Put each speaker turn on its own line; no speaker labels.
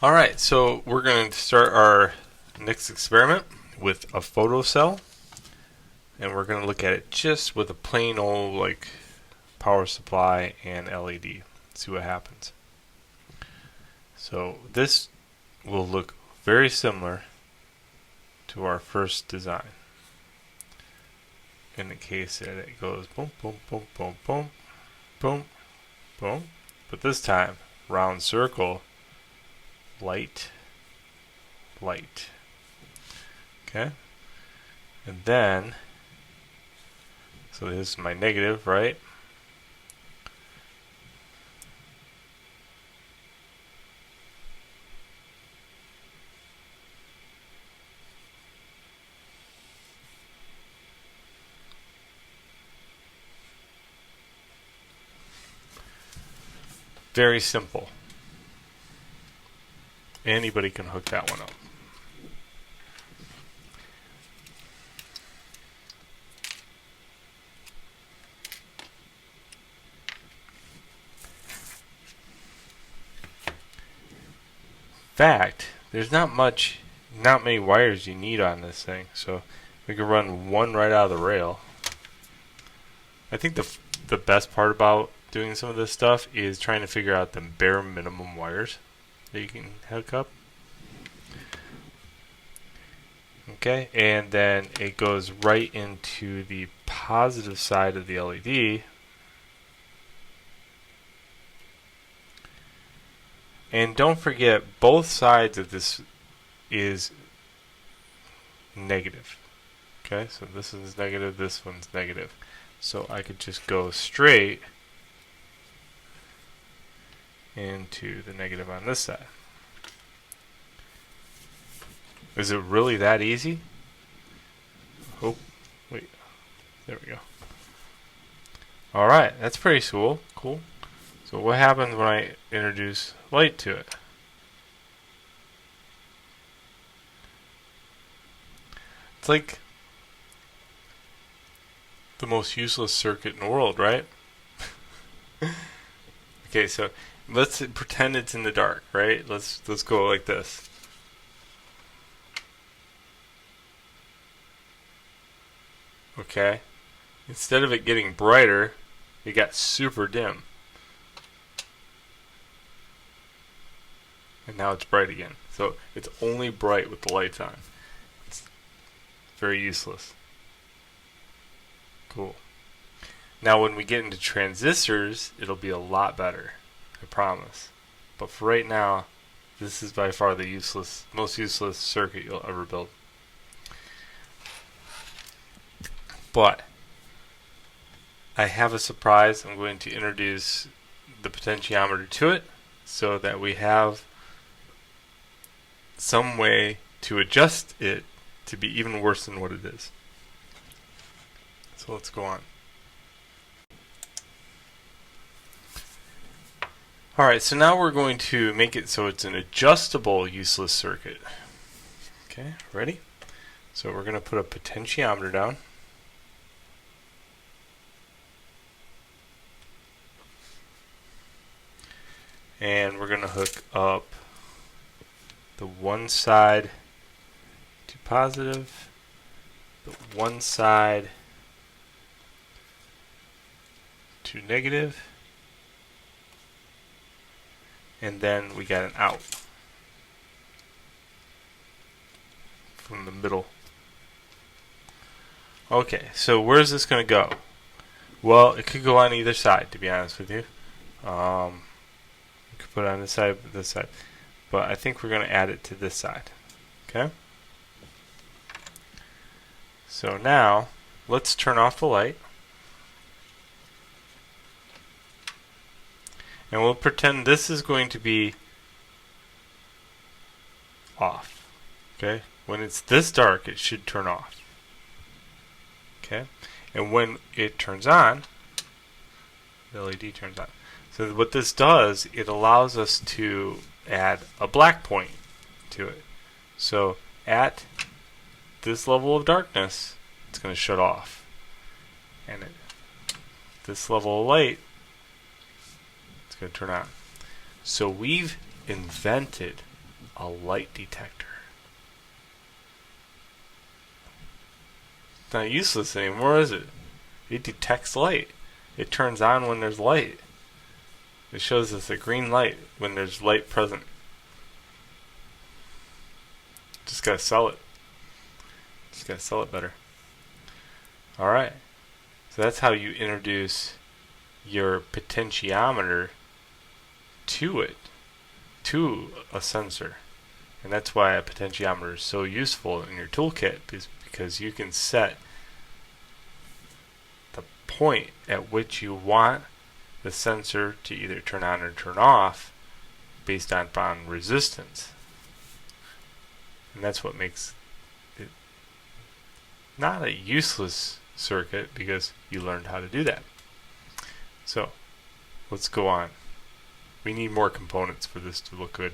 Alright, so we're going to start our next experiment with a photocell, and we're going to look at it just with a plain old like power supply and LED. See what happens. So this will look very similar to our first design, in the case that it goes boom, boom, boom, boom, boom, boom, boom, but this time round circle, light, light. Okay, and then so this is my negative, right? Very simple. Anybody can hook that one up. In fact, there's not many wires you need on this thing, so we can run one right out of the rail. I think the best part about doing some of this stuff is trying to figure out the bare minimum wires that you can hook up. Okay, and then it goes right into the positive side of the LED. And don't forget, both sides of this is negative. Okay, so this one's negative, this one's negative. So I could just go straight into the negative on this side. Is it really that easy? Oh, wait. There we go. Alright, that's pretty cool. Cool. So what happens when I introduce light to it? It's like the most useless circuit in the world, right? Okay, so let's pretend it's in the dark, right? Let's go like this. Okay. Instead of it getting brighter, it got super dim. And now it's bright again. So it's only bright with the lights on. It's very useless. Cool. Now when we get into transistors, it'll be a lot better. I promise. But for right now, this is by far the most useless circuit you'll ever build. But I have a surprise. I'm going to introduce the potentiometer to it so that we have some way to adjust it to be even worse than what it is. So let's go on. Alright, so now we're going to make it so it's an adjustable useless circuit. Okay, ready? So we're going to put a potentiometer down. And we're going to hook up the one side to positive, the one side to negative, and then we got an out from the middle. Okay, so where's this going to go? Well, it could go on either side, to be honest with you. You could put it on this side, this side. But I think we're going to add it to this side. Okay? So now, let's turn off the light. And we'll pretend this is going to be off. Okay? When it's this dark, it should turn off. Okay? And when it turns on, the LED turns on. So what this does, it allows us to add a black point to it. So at this level of darkness, it's going to shut off. And at this level of light, it's going to turn on. So we've invented a light detector. It's not useless anymore, is it? It detects light. It turns on when there's light. It shows us a green light when there's light present. Just gotta sell it. Just gotta sell it better. Alright. So that's how you introduce your potentiometer to it, to a sensor. And that's why a potentiometer is so useful in your toolkit, is because you can set the point at which you want the sensor to either turn on or turn off based on resistance. And that's what makes it not a useless circuit, because you learned how to do that. So let's go on. We need more components for this to look good.